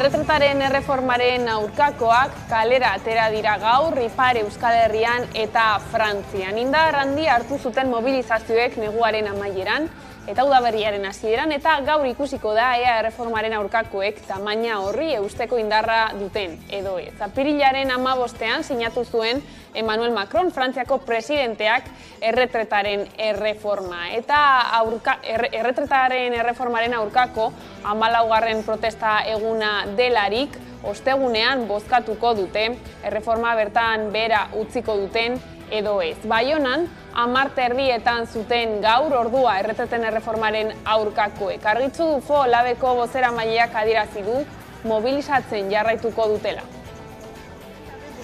Erretretaren erreformaren aurkakoak kalera atera dira gaur Ipar Euskal Herrian eta Frantzian. Indar handia hartu zuten mobilizazioek neguaren amaieran eta udaberriaren hasieran eta gaur ikusiko da ea erreformaren aurkakoek tamaina horri eusteko indarra duten edo ez. Apirilaren 15ean sinatu zuen Emmanuel Macron, Frantziako presidenteak erretretaren erreforma. Eta erretretaren erreformaren aurkako 14. protesta eguna delarik, ostegunean bozkatuko dute, erreforma bertan behera utziko duten edo ez. Baionan, 10:30 zuten gaur ordua erretreten erreformaren aurkakoek. Argitzu Dufo labeko bozeramaileak adierazi du mobilizatzen jarraituko dutela.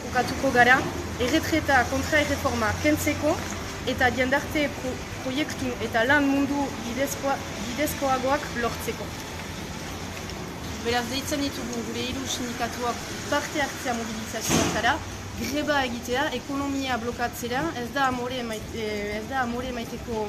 Bukatuko gara, erretreta kontra erreforma kentzeko eta jendarte proiektu eta lan mundu bidezkoagoak lortzeko. Beraz, deitzen ditugu gure hiru sindikatuak parte hartzea mobilizazioetara, greba egitea, ekonomia blokatzera, ez da amore maiteko.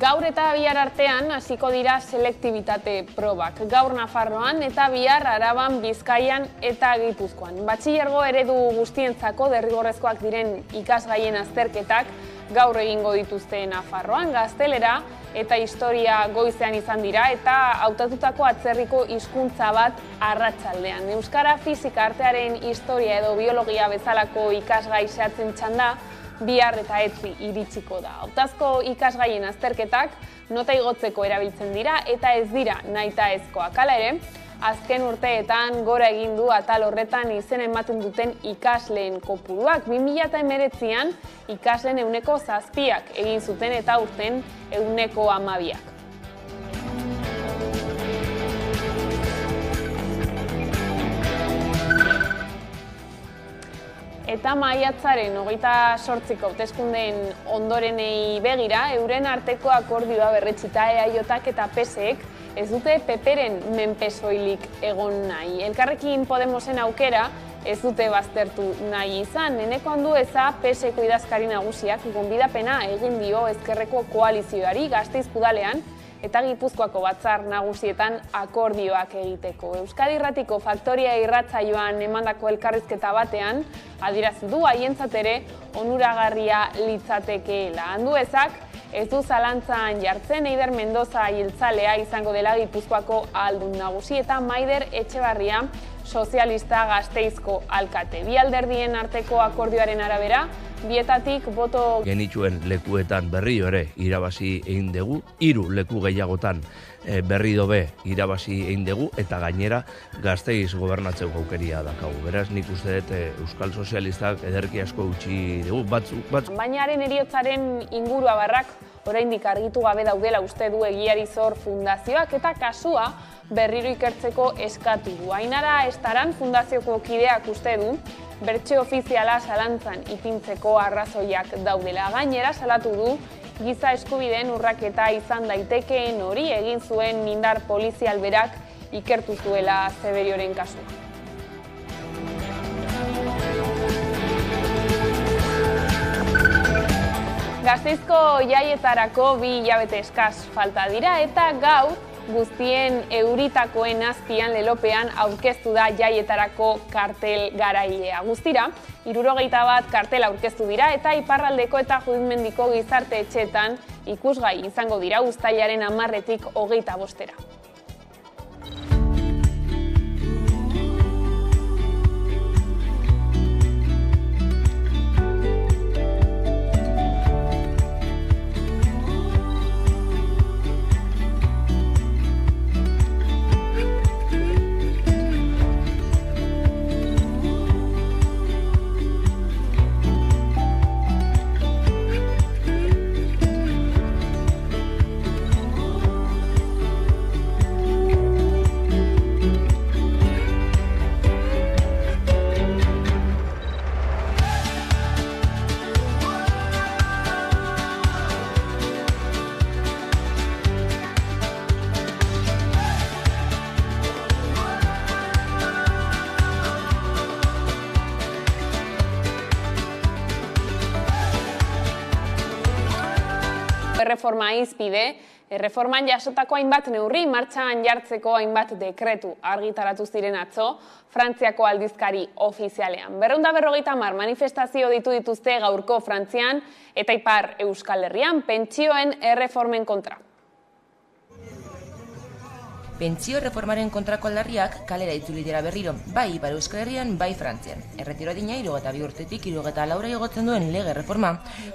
Gaur eta bihar artean hasiko dira selektibitate probak. Gaur Nafarroan eta bihar Araban, Bizkaian eta Gipuzkoan. Batxilergo eredu guztientzako derrigorrezkoak diren ikasgaien azterketak gaur egingo dituzte Nafarroan, gaztelera eta historia goizean izan dira eta hautatutako atzerriko hizkuntza bat arratsaldean. Euskara, fisika, artearen historia edo biologia bezalako ikasgai zehatzen txanda bihar eta etzi iritsiko da. Hautazko ikasgaien azterketak nota igotzeko erabiltzen dira eta ez dira nahitaezkoak. Hala ere, azken urteetan gora egin du atal horretan izen ematen duten ikasleen kopuruak. 2019an ikasleen 7% egin zuten eta aurten 12%. Eta maiatzaren 28ko hauteskundeen ondorenei begira, euren arteko akordioa berretsita EAJak eta PSek ez dute PPren menpe soilik egon nahi. Elkarrekin Podemosen aukera ez dute baztertu nahi izan. Eneko Andueza, PSeko idazkari nagusiak gonbidapena egin dio ezkerreko koalizioari Gasteiz udalean eta Gipuzkoako batzar nagusietan akordioak egiteko. Euskadi Irratiko Faktoria irratsaioan emandako elkarrizketa batean adierazi du haientzat ere onuragarria litzatekeela. Anduezak ez du zalantzan jartzen Eider Mendoza jeltzalea izango dela Gipuzkoako ahaldun nagusi eta Maider Etxebarria sozialista Gasteizko alkate. Bi alderdien arteko akordioaren arabera, bietatik boto genituen lekuetan berriro ere irabazi egin dugu, 3 leku gehiagotan berriro be irabazi egin dugu eta gainera Gasteiz gobernatzeko aukeria daukagu. Beraz, nik uste dut Euskal Sozialistak ederki asko utzi dugu batzuk. Baina haren heriotzaren ingurua barrak oraindik argitu gabe daudela uste du Egiari Zor Fundazioak eta kasua berriro ikertzeko eskatu du. Ainara Estaran Fundazioko kideak uste du bertze ofiziala zalantzan ipintzeko arrazoiak daudela. Gainera salatu du giza eskubideen urraketa izan daitekeen hori egin zuen indar polizial berak ikertu zuela Zeberioren kasua. Gasteizko jaietarako 2 hilabete eskas falta dira eta gaur guztien euritakoen azpian lelopean aurkeztu da jaietarako kartel garailea. Guztira, 71 kartel aurkeztu dira eta iparraldeko eta Judimendiko gizarte etxeetan ikusgai izango dira uztailaren 10-tik 25-era. Erreforma izpide, erreforman jasotako hainbat neurri martxan jartzeko hainbat dekretu argitaratu ziren atzo, Frantziako aldizkari ofizialean. 250 manifestazio ditu dituzte gaurko Frantzian eta Ipar Euskal Herrian pentsioen erreformen kontra. Pentsio erreformaren kontrako aldarriak kalera itzuli dira berriro, bai Ipar Euskal Herrian, bai Frantzian. Erretiro adina 62 urtetik 64 igotzen duen lege reforma,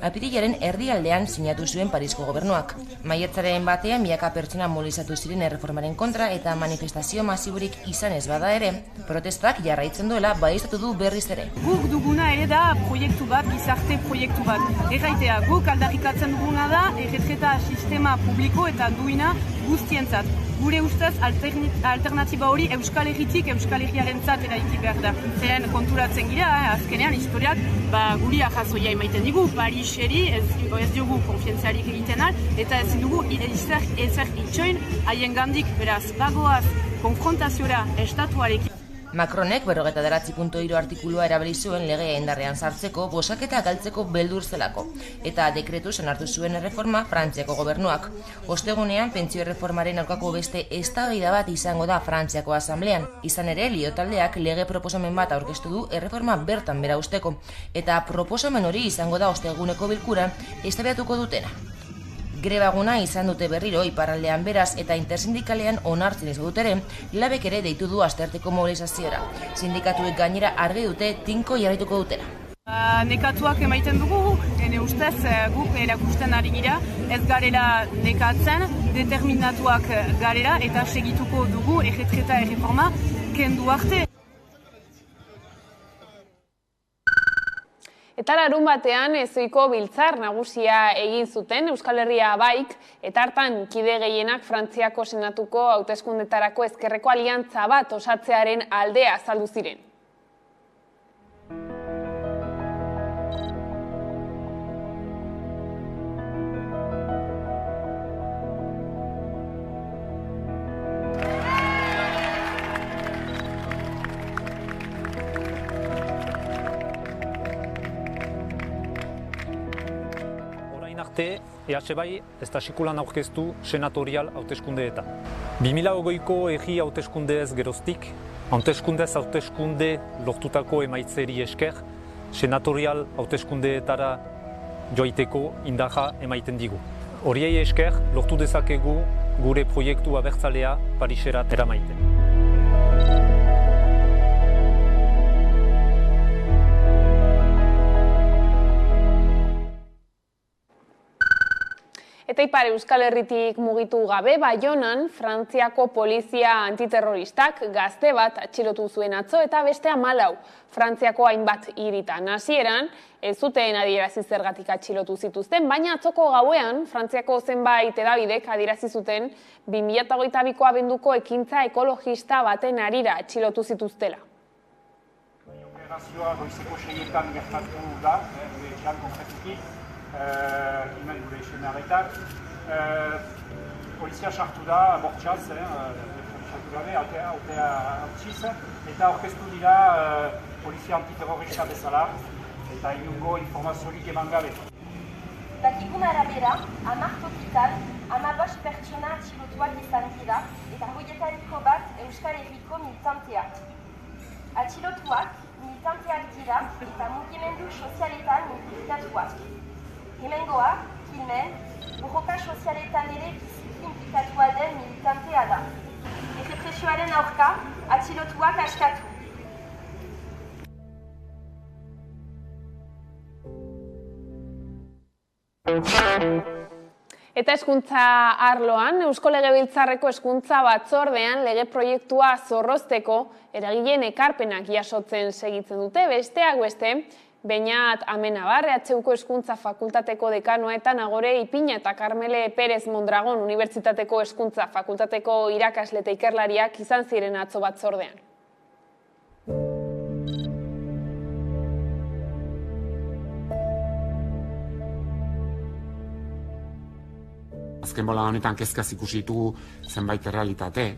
apirilaren erdialdean sinatu zuen Parisko gobernuak. Maiatzaren batean milaka pertsona mobilizatu ziren erreformaren kontra eta manifestazio masiburik izan ez bada ere, protestak jarraitzen duela baieztatu du berriz ere. Guk duguna ere da proiektu bat, gizarte proiektu bat. Erraitea, guk aldarrikatzen duguna da erretreta sistema publiko eta duina guztientzat. Gure ustez alternatiba hori Euskal Herritik Euskal Herriarentzat eraiki behar da. Zeren konturatzen gira, azkenean historiak guria jasoia emaiten digu, Pariseri ez diogu konfientziarik egiten al, eta ezin dugu ezer itxoin haien gandik, beraz, bagoaz konfrontaziora estatuarekin. Macronek 49.3 artikulua erabili zuen legea indarrean sartzeko bosaketa galtzeko beldur zelako, eta dekretuz onartu zuen erreforma Frantziako gobernuak. Ostegunean, pentsio erreformaren aurkako beste eztabaida bat izango da Frantziako asamblean. Izan ere, Lio taldeak lege proposamen bat aurkeztu du erreforma bertan bera usteko, eta proposamen hori izango da osteguneko bilkuran eztabaidatuko dutena. Grebaguna izan dute berriro iparraldean beraz eta intersindikalean onartzen ez dut ere, labek ere deitu du astearteko mobilizaziora. Sindikatuek gainera argi dute tinko jarraituko dutena. Nekatuak emaiten dugu, ene ustez guk erakusten ari gira, ez garela nekatzen, determinatuak garela eta segituko dugu erretreta erreforma kendu arte. Eta larun batean ezoiko biltzar nagusia egin zuten Euskal Herria Baik eta hartan kide gehienak Frantziako Senatuko hauteskundetarako ezkerreko aliantza bat osatzearen aldea azaldu ziren. EH bai ez da sekulan aurkeztu senatorial hauteskundeetan. 2020ko egi hauteskundez geroztik, hauteskunde lortutako emaitzeri esker, senatorial hauteskundeetara joaiteko indarra emaiten digu. Horiei esker lortu dezakegu gure proiektu abertzalea Parisera eramaiten. Eta Ipar Euskal Herritik mugitu gabe, Baionan, Frantziako polizia antiterroristak gazte bat atxilotu zuen atzo eta beste 14 Frantziako hainbat hiritan. Hasieran, ez zuten adierazi zergatik atxilotu zituzten, baina atzoko gauean, Frantziako zenbait hedabidek adierazi zuten 2022ko abenduko ekintza ekologista baten harira atxilotu zituztela. Operazioa goizeko 6etan gertatu da, etxean konkretuki. Hemen gure izenaretak. Polizia sartu da bortxaz, sartu gabe, autea hautziz, eta orkestu dira polizia antiterrorista bezala, eta inungo informaziorik eman gabe. Dakigun arabera, 10 tokitan, 15 pertsona atxilotuak izan dira, eta hoietariko bat Euskal Herriko militanteak. Atxilotuak militanteak dira eta mugimendu sozialetan implikatuak. Hemengoa, Kilmen, borroka sozialetan ere biziki implikatua den militantea da. Errepresioaren aurka, atxilotuak askatu. Eta hezkuntza arloan, Eusko Legebiltzarreko hezkuntza batzordean lege proiektua zorrozteko eragileen ekarpenak jasotzen segitzen dute, besteak beste, Beñat Amenabar, EHUko hezkuntza fakultateko dekanoa eta Nagore Ipina eta Karmele Perez Mondragon Unibertsitateko hezkuntza fakultateko irakasle eta ikerlariak izan ziren atzo batzordean. Azken bola honetan kezkaz ikusi ditugu zenbait errealitate,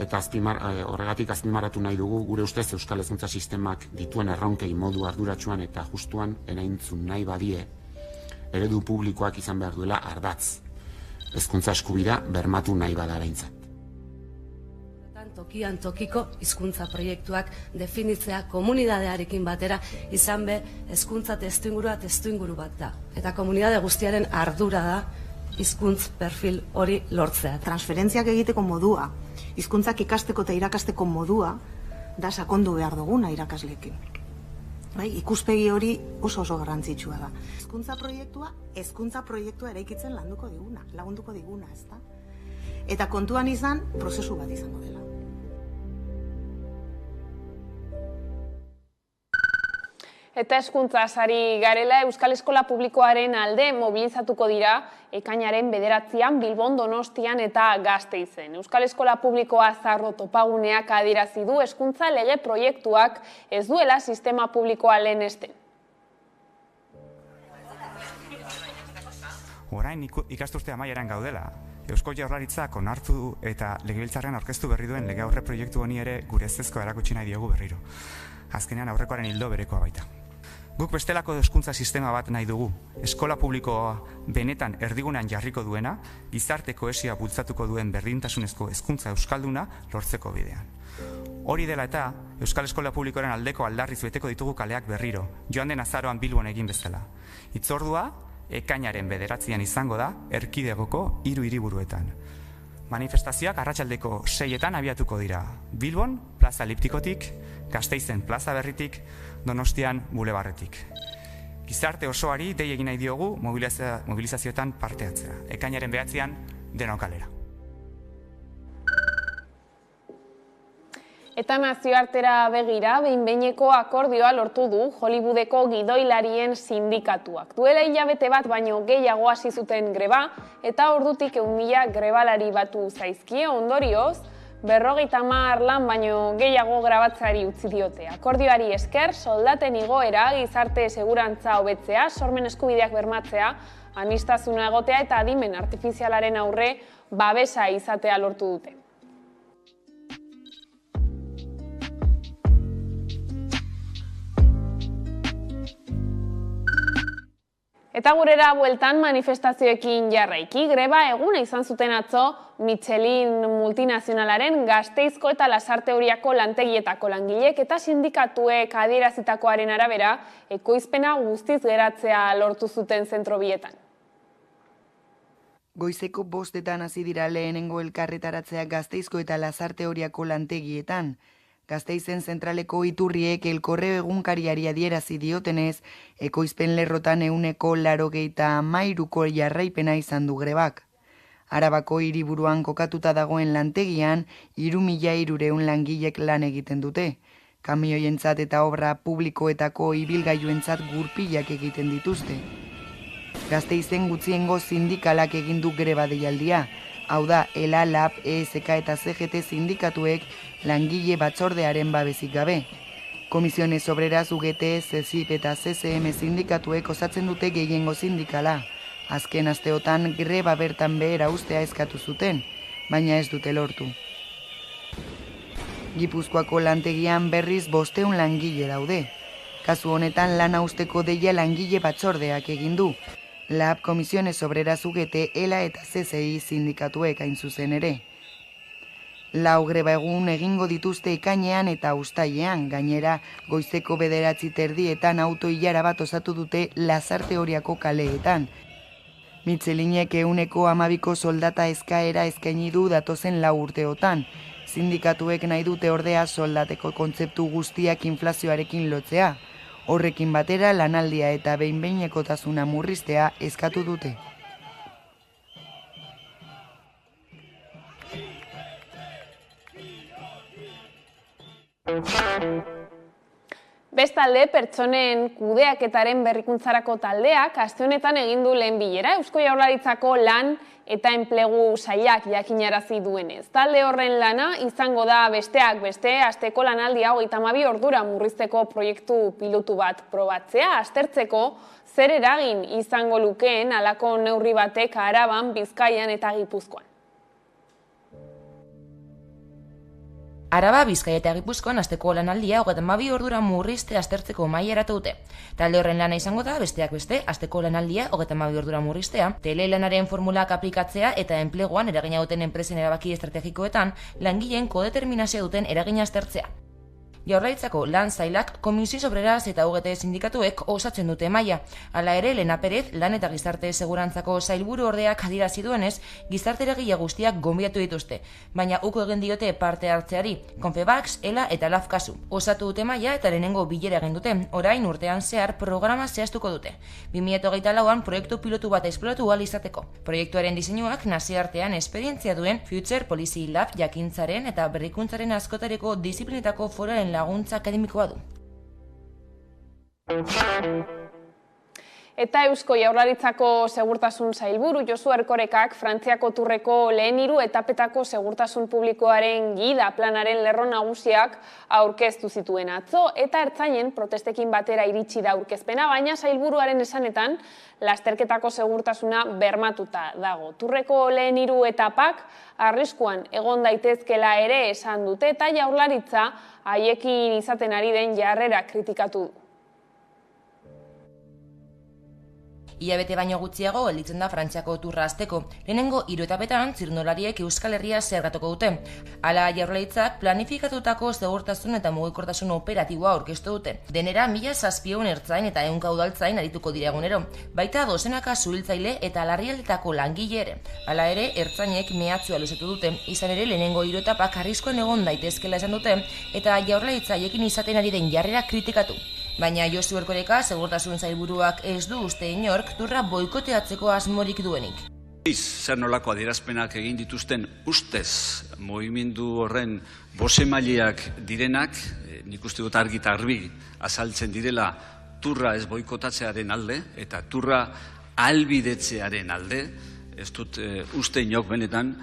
eta horregatik azpimarratu nahi dugu gure ustez Euskal Hezkuntza Sistemak dituen erronkei modu arduratsuan eta justuan erantzun nahi badie, eredu publikoak izan behar duela ardatz. Hezkuntza eskubidea bermatu nahi bada behintzat. Tokian tokiko hizkuntza proiektuak definitzea komunidadearekin batera izan be hezkuntza testuinguru bat da. Eta komunidade guztiaren ardura da hizkuntz perfil hori lortzea. Transferentziak egiteko modua, hizkuntzak ikasteko eta irakasteko modua da sakondu behar duguna irakasleekin. Ikuspegi hori oso garrantzitsua da. Hezkuntza proiektua eraikitzen lagunduko diguna, ezta? Eta kontuan izan, prozesu bat izango dela. Eta hezkuntzaz ari garela, Euskal Eskola Publikoaren alde mobilizatuko dira ekainaren 9an Bilbon, Donostian eta Gasteizen. Euskal Eskola Publikoa Zarro Topaguneak adierazi du hezkuntza lege proiektuak ez duela sistema publikoa lehenesten. Orain ikasturte amaieran gaudela. Eusko Jaurlaritzak onartu eta legebiltzarrean aurkeztu berri duen lege aurre proiektu honi ere gure ezezko erakutsi nahi diogu berriro. Azkenean aurrekoaren hildo berekoa baita. Guk bestelako hezkuntza sistema bat nahi dugu. Eskola publikoa benetan erdigunean jarriko duena, gizarte kohesioa bultzatuko duen berdintasunezko hezkuntza euskalduna lortzeko bidean. Hori dela eta, Euskal Eskola Publikoaren aldeko aldarriz beteko ditugu kaleak berriro, joan den azaroan Bilbon egin bezala. Hitzordua, ekainaren 9an izango da, erkidegoko 3 hiriburuetan. Manifestazioak arratsaldeko 6etan abiatuko dira. Bilbon, plaza Eliptikotik, Gasteizen plaza Berritik, Donostian Bulebarretik. Gizarte osoari dei egin nahi diogu mobilizazioetan parte hartzea. Ekainaren 9an denok kalera. Eta nazioartera begira, behin-behineko akordioa lortu du Hollywoodeko gidoilarien sindikatuak. Duela hilabete bat baino gehiago hasi zuten greba, eta ordutik 1.000 grebalari batu zaizkie, ondorioz, 50 lan baino gehiago grabatzeari utzi diote. Akordioari esker, soldaten igoera, gizarte segurantza hobetzea, sormen eskubideak bermatzea, aniztasuna egotea eta adimen artifizialaren aurre babesa izatea lortu dute. Eta gurera bueltan manifestazioekin jarraiki, greba eguna izan zuten atzo Michelin multinazionalaren Gasteizko eta Lasarte Oriako lantegietako langilek eta sindikatuek adierazitakoaren arabera ekoizpena guztiz geratzea lortu zuten zentro bietan. Goizeko 5etan hasi dira lehenengo elkarretaratzea Gasteizko eta Lasarte Oriako lantegietan. Gasteizen zentraleko iturriek El Correo egunkariari adierazi diotenez, ekoizpen lerrotan 83ko jarraipena izan du grebak. Arabako hiriburuan kokatuta dagoen lantegian, 3.300 langilek lan egiten dute. Kamioientzat eta obra publikoetako ibilgailuentzat gurpilak egiten dituzte. Gasteizen gutxiengo sindikalak egin du greba deialdia. Hau da, ELA, LAB, ESK eta CGT sindikatuek langile batzordearen babesik gabe. Komisiones Obreras, UGT, CESIP eta CCM sindikatuek osatzen dute gehiengo sindikala. Azken asteotan greba bertan behera ustea eskatu zuten, baina ez dute lortu. Gipuzkoako lantegian berriz 500 langile daude. Kasu honetan lana usteko deia langile batzordeak egin du. LAB, Komisiones Obreras, UGT, ELA eta CCI sindikatuek hain zuzen ere. 4 greba egun egingo dituzte ekainean eta uztailean, gainera goizeko 9:30 auto-ilara bat osatu dute Lasarte Oriako kaleetan. Michelinek 112ko soldata eskaera eskaini du datozen 4 urteotan. Sindikatuek nahi dute ordea soldateko kontzeptu guztiak inflazioarekin lotzea. Horrekin batera lanaldia eta behin-behinekotasuna murriztea eskatu dute. Bestalde, pertsonen kudeaketaren berrikuntzarako taldeak aste honetan egin du lehen bilera Eusko Jaurlaritzako lan eta enplegu sailak jakinarazi duenez. Talde horren lana izango da besteak beste asteko lanaldia 32 ordura murrizteko proiektu pilotu bat probatzea, aztertzeko zer eragin izango lukeen halako neurri batek Araban, Bizkaian eta Gipuzkoan. Araba, Bizkaia eta Gipuzkoan asteko lanaldia 32 ordura murrizte aztertzeko mahaia eratu dute. Talde horren lana izango da, besteak beste, asteko lanaldia 32 ordura murriztea, telelanaren formulak aplikatzea eta enpleguan eragina duten enpresen erabaki estrategikoetan langileen kodeterminazioa duten eragina aztertzea. Jaurlaritzako lan sailak Komisio Obreras eta UGT sindikatuek osatzen dute mahaia. Hala ere, Lena Perez, lan eta gizarte segurantzako sailburu ordeak adierazi duenez, gizarte eragile guztiak gonbidatu dituzte, baina uko egin diote parte hartzeari, Confebask, ELA eta LAF kasu. Osatu dute mahaia eta lehenengo bilera egin dute, orain urtean zehar programa zehaztuko dute. 2024an proiektu pilotu bat esploratu ahal izateko. Proiektuaren diseinuak nazioartean esperientzia duen Future Policy Lab jakintzaren eta berrikuntzaren askotariko disiplinetako foraren laguntza akademikoa du. Eta Eusko Jaurlaritzako segurtasun sailburu Josu Erkorekak Frantziako Turreko lehen 3 etapetako segurtasun publikoaren gida planaren lerro nagusiak aurkeztu zituen atzo eta ertzainen protestekin batera iritsi da aurkezpena, baina sailburuaren esanetan lasterketako segurtasuna bermatuta dago. Turreko lehen 3 etapak arriskuan egon daitezkela ere esan dute eta Jaurlaritza haiekin izaten ari den jarrera kritikatu du. Hilabete baino gutxiago gelditzen da Frantziako turra hasteko. Lehenengo 3 etapetan txirrindulariek Euskal Herria zergatuko dute. Hala, Jaurlaritzak planifikatutako segurtasun eta mugikortasun operatiboa aurkeztu dute. Denera 1700 ertzain eta 100 udaltzain arituko dira egunero. Baita dozenaka suhiltzaile eta larrialdetako langile ere. Hala ere, ertzainek mehatxua luzatu dute. Izan ere, lehenengo 3 etapak arriskoen egon daitezkela esan dute eta Jaurlaritza haiekin izaten ari den jarrera kritikatu. Baina Josu Erkoreka segurtasun sailburuak ez du uste inork turra boikoteatzeko asmorik duenik. Zer nolako adierazpenak egin dituzten ustez mugimendu horren bosemaileak direnak, nik uste dut argi eta garbi azaltzen direla turra ez boikotatzearen alde eta turra ahalbidetzearen alde, ez dut uste inok benetan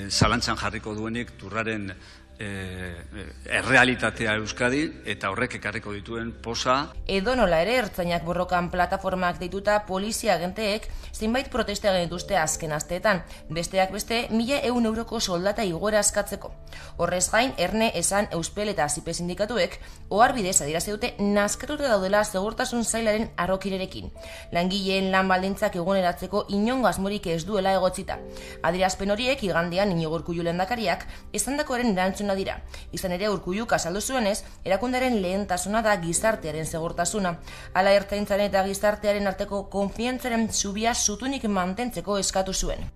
zalantzan jarriko duenik turraren errealitatea Euskadi eta horrek ekarriko dituen posa. Edonola ere, ertzainak borrokan plataformak deituta polizia agenteek zenbait protesta egin dituzte azken asteetan, besteak beste 1.100 euroko soldata igoera askatzeko. Horrez gain, Erne, Esan, Euspel eta Zipe sindikatuek oharbidez adierazi dute nazkatuta daudela segurtasun sailaren arrokirerekin. Langileen lan baldintzak eguneratzeko inongo asmorik ez duela egotzita. Adierazpen horiek igandean Iñigo Urkullu lehendakariak esandakoaren erantzuna dira. Izan ere Urkulluk azaldu zuenez, erakundaren lehentasuna da gizartearen segurtasuna. Hala ertzaintzaren eta gizartearen arteko konfiantzaren zubia zutunik mantentzeko eskatu zuen.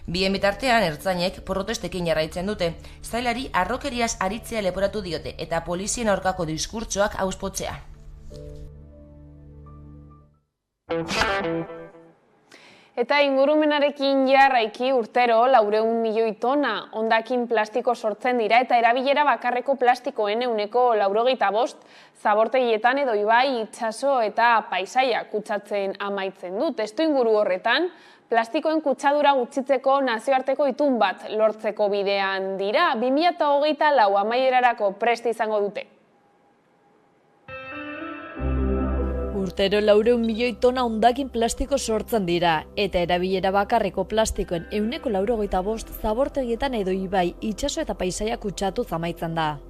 Bien bitartean ertzainek protestekin jarraitzen dute. Zailari arrokeriaz aritzea leporatu diote eta polizien aurkako diskurtsoak auspotzea. Eta ingurumenarekin jarraiki urtero 400 milioi tona hondakin plastiko sortzen dira eta erabilera bakarreko plastikoen 95% zabortegietan edo ibai, itsaso eta paisaia kutsatzen amaitzen du. Testuinguru horretan, plastikoen kutsadura gutxitzeko nazioarteko itun bat lortzeko bidean dira. 2024 amaierarako prest izango dute. Urtero 400 milioi tona hondakin plastiko sortzen dira, eta erabilera bakarreko plastikoen 95% zabortegietan edo ibai, itsaso eta paisaia kutsatu amaitzen da.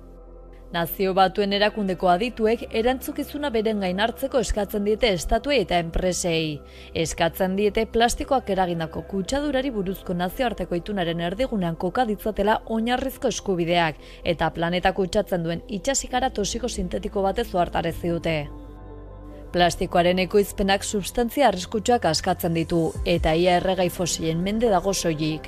Nazio Batuen Erakundeko adituek erantzukizuna beren gain hartzeko eskatzen diete estatuei eta enpresei. Eskatzen diete plastikoak eragindako kutsadurari buruzko nazioarteko itunaren erdigunean koka ditzatela oinarrizko eskubideak eta planeta kutsatzen duen itsasikara tosiko sintetiko batez ohartarazi dute. Plastikoaren ekoizpenak substantzia arriskutsuak askatzen ditu, eta ia erregai fosilen mende dago soilik.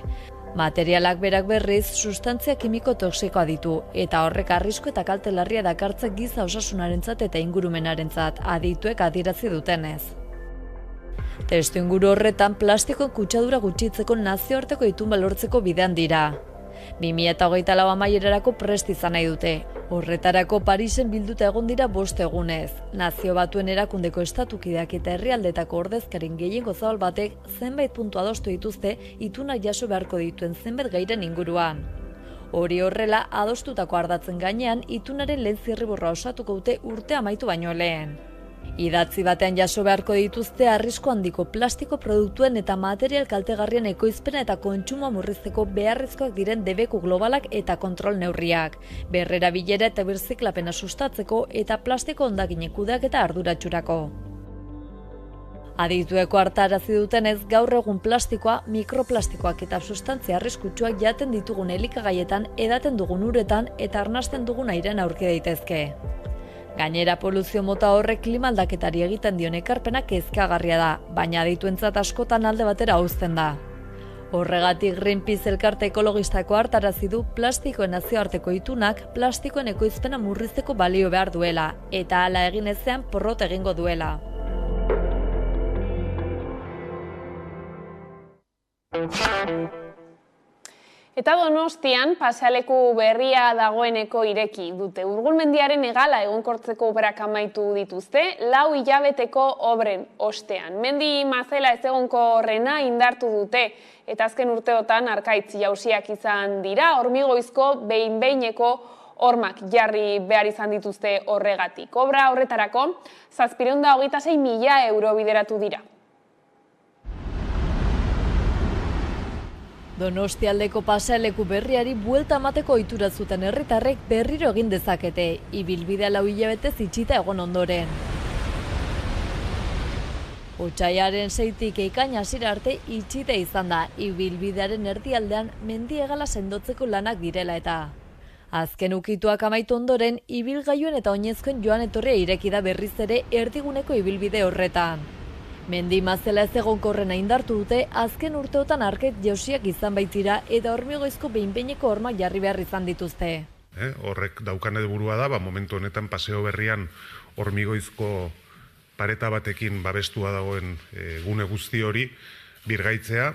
Materialak berak berriz substantzia kimiko toxikoa ditu, eta horrek arrisku eta kalte larria dakartzen giza osasunarentzat eta ingurumenarentzat adituek adierazi dutenez. Testuinguru horretan plastikoen kutsadura gutxitzeko nazioarteko itun lortzeko bidean dira. 2024 amaierarako prest izan nahi dute. Horretarako Parisen bilduta egon dira 5 egunez. Nazio Batuen Erakundeko estatukideak eta herrialdetako ordezkaren gehiengo zabal batek zenbait puntu adostu dituzte itunak jaso beharko dituen zenbait gairen inguruan. Hori horrela, adostutako ardatzen gainean itunaren lehen zirriborra osatuko dute urte amaitu baino lehen. Idatzi batean jaso beharko dituzte arrisku handiko plastiko produktuen eta material kaltegarrien ekoizpena eta kontsumoa murrizteko beharrezkoak diren debeku globalak eta kontrol neurriak, berrerabilera eta birziklapena sustatzeko eta plastiko hondakinek kudeaketa arduratsurako. Aditueko hartarazi dutenez, gaur egun plastikoa, mikroplastikoak eta sustantzia arriskutsuak jaten ditugun elikagaietan, edaten dugun uretan eta arnasten dugun airean aurki daitezke. Gainera, poluzio mota horrek klima aldaketari egiten dion ekarpena kezkagarria da, baina adituentzat askotan alde batera uzten da. Horregatik Greenpeace elkarte ekologistako hartarazi du plastikoen nazioarteko itunak plastikoen ekoizpena murrizteko balio behar duela, eta hala egin ezean porrot egingo duela. Eta Donostian, pasealeku berria dagoeneko ireki dute. Urgulmendiaren hegala egonkortzeko obrak amaitu dituzte, 4 hilabeteko obren ostean. Mendi mazela ez egonkorrena indartu dute, eta azken urteotan arkaitz jausiak izan dira, hormigoizko behin-behineko hormak jarri behar izan dituzte horregatik. Obra horretarako, 726.000 euro bideratu dira. Donostialdeko pasealeku berriari buelta emateko ohitura zuten herritarrek berriro egin dezakete, ibilbidea 4 hilabetez itxita egon ondoren. Otsaiaren 6tik ekaina hasiera arte itxita izan da, ibilbidearen erdialdean mendi hegala sendotzeko lanak direla eta. Azken ukituak amaitu ondoren, ibilgailuen eta oinezkoen joan etorria ireki da berriz ere erdiguneko ibilbide horretan. Mendi mazela ez egonkorrena indartu dute, azken urteotan arkait jausiak izan baitira eta hormigoizko behin-behineko hormak jarri behar izan dituzte. Horrek daukan helburua da, momentu honetan paseo berrian hormigoizko pareta batekin babestua dagoen gune guzti hori birgaitzea,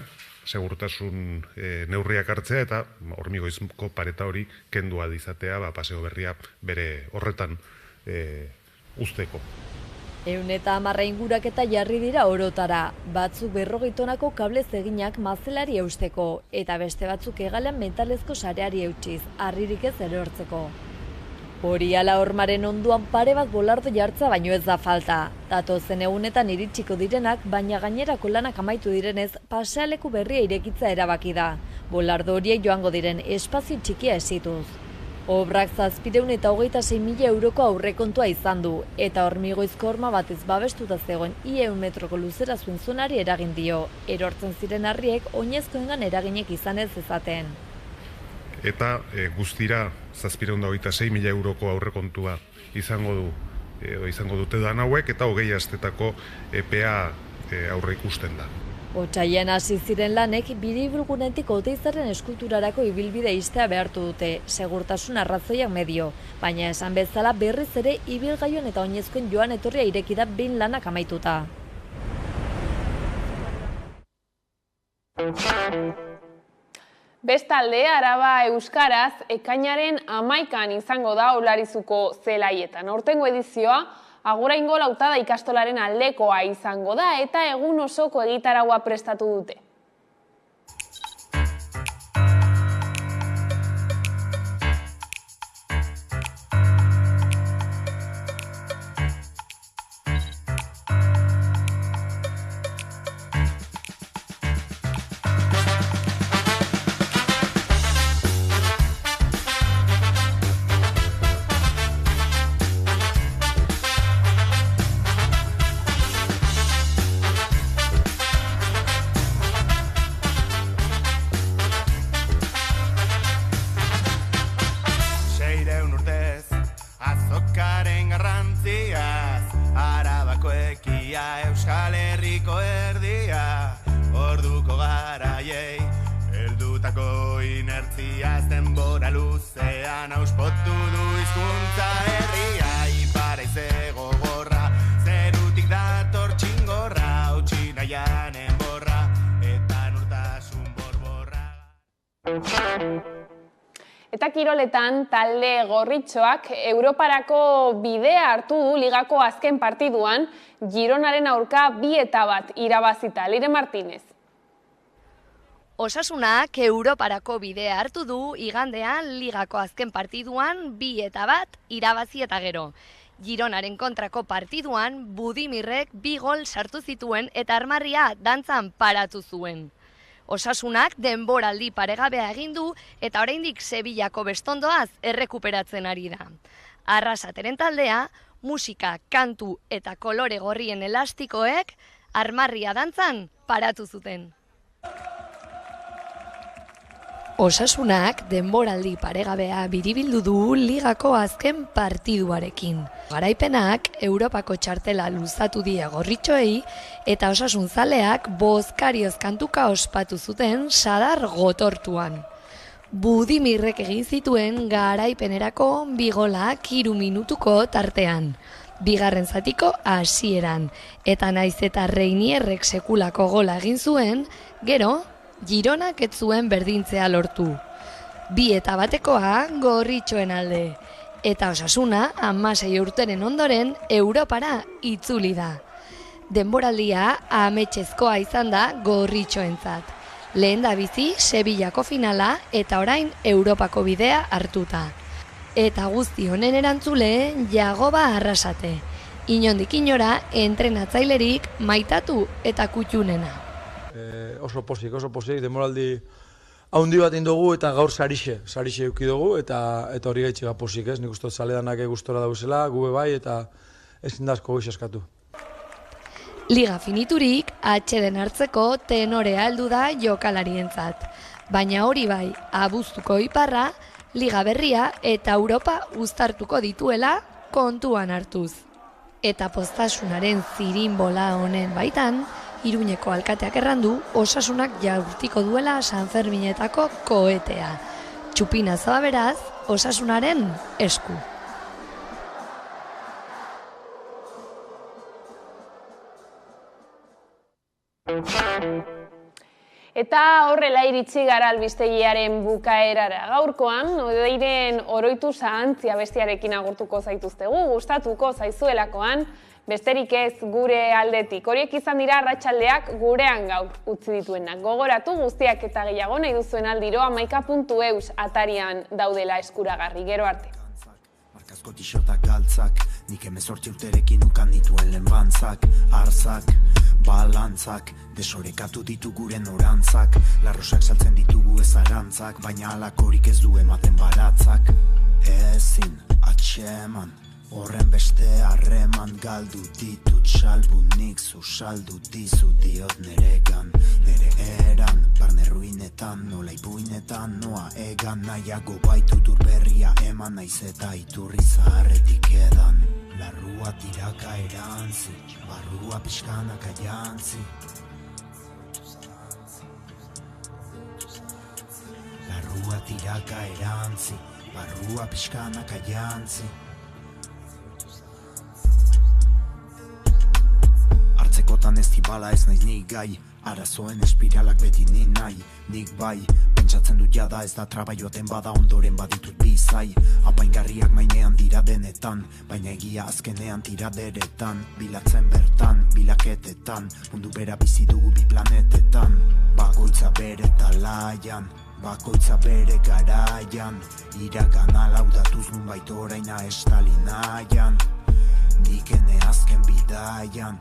segurtasun neurriak hartzea eta hormigoizko pareta hori kendua izatea paseo berria bere horretan uzteko. 110 inguraketa jarri dira orotara, batzuk 40 tonako kablez eginak mazelari eusteko, eta beste batzuk hegalean metalezko sareari eutsiz, harririk ez erortzeko. Hori ala hormaren onduan pare bat bolardo jartza baino ez da falta. Datozen egunetan iritsiko direnak, baina gainerako lanak amaitu direnez, pasealeku berria irekitza erabaki da. Bolardo horiek joango diren espazio txikia esituz. Obrak 726.000 euroko aurrekontua izan du, eta hormigoizko horma batez babestuta zegoen 100 metroko luzera zuen zonari eragin dio, erortzen ziren harriek oinezkoengan eraginek izan ez ezaten. Eta guztira 726.000 euroko aurrekontua izango dute dan hauek, eta 20 astetako epea aurre ikusten da. Otsailean hasi ziren lanek biribilgunetik Oteizaren eskulturarako ibilbide ixtea behartu dute, segurtasun arrazoiak medio, baina esan bezala berriz ere ibilgailuen eta oinezkoen joan etorria ireki da behin lanak amaituta. Bestalde, Araba Euskaraz ekainaren 11an izango da Olarizuko zelaietan. Aurtengo edizioa Aguraingo Lautada ikastolaren aldekoa izango da eta egun osoko egitaragua prestatu dute. Euskal Herriko erdia, orduko garaiei, heldutako inertziaz denbora luzean auspotu du hizkuntza herria, iparaize gogorra, zerutik dator txingorra, utzi nahian enborra, eta nortasun borborra. Eta kiroletan talde gorritxoak Europarako bidea hartu du ligako azken partiduan, Gironaren aurka 2-1 irabazita. Leire Martínez. Osasunak Europarako bidea hartu du igandean ligako azken partiduan 2-1 irabazi eta gero. Gironaren kontrako partiduan Budimirrek 2 gol sartu zituen eta armarria dantzan paratu zuen. Osasunak denboraldi paregabea egin du eta oraindik Sevillako bestondoaz errekuperatzen ari da. Arrasateren taldea, musika, kantu eta kolore gorrien elastikoek armarria dantzan paratu zuten. Osasunak denboraldi paregabea biribildu du ligako azken partiduarekin. Garaipenak Europako txartela luzatu die gorritxoei eta osasunzaleak bozkarioz kantuka ospatu zuten sadar gotortuan. Budimirrek egin zituen garaipenerako 2 golak 3 minutuko tartean. Bigarren zatiko hasieran eta naiz eta Reinierrek sekulako gola egin zuen, gero Gironak ez zuen berdintzea lortu. 2 eta batekoa gorritxoen alde. Eta Osasuna 16 urteren ondoren Europara itzuli da. Denboraldia ametsezkoa izan da gorritxoentzat. Lehen da bizi Sevillako finala eta orain Europako bidea hartuta. Eta guzti honen erantzule Jagoba Arrasate. Inondik inora entrenatzailerik maitatu eta kutxunena. Oso posik, demoraldi haundi bat indugu eta gaur sarixe euki dugu eta hori gaitxega posik, ez? Nik uste zaledanak gustora dauzela, gube bai eta ezin da asko goiz eskatu. Liga finiturik atxeden hartzeko tenorea heldu da jokalarientzat. Baina hori bai, abuztuko iparra, Liga berria eta Europa uztartuko dituela kontuan hartuz. Eta postasunaren zirinbola honen baitan, Iruñeko alkateak errandu, Osasunak jaurtiko duela San Ferminetako koetea. Txupina zaba beraz, Osasunaren esku. Eta horrela iritsi gara albistegiaren bukaerara. Gaurkoan, Odeiren oroitu zahantzia bestiarekin agurtuko zaituztegu, gustatuko zaizuelakoan, besterik ez gure aldetik. Horiek izan dira arratsaldeak gurean gaur utzi dituenak. Gogoratu guztiak eta gehiago nahi duzuen aldiro 11.eus atarian daudela eskuragarri. Gero arte. Markazko tixotak galtzak, nik 18 urterekin ukan dituen lehen bantzak, arzak, balantzak, desorekatu ditu gure norantzak, larrosak saltzen ditugu ez arantzak, baina alakorik ez du ematen baratzak. Ezin atxeman, horren beste harreman galdu ditut salbu nik saldu dizu diot neregan, nere eran, barne ruinetan, nola ipuinetan, noa egan nahiago baitut urberria eman naiz eta iturri zaharretik edan. Larrua tiraka erantzi, barrua pixkanaka jantzi. Larrua tiraka erantzi, barrua pixkanaka jantzi. Hartzekotan ez dibala ez naiz nik gai, arazoen espiralak beti ni nahi, nik bai. Pentsatzen dut jada ez da traba joaten bada ondoren baditut bizai. Apaingarriak mainean dira denetan, baina egia azkenean tiraderetan. Bilatzen bertan, bilaketetan, mundu bera bizi dugu bi planetetan. Bakoitza bere talaian, bakoitza bere garaian, iragana laudatuz nunbait oraina estalinaia. Nik ene azken bidaian,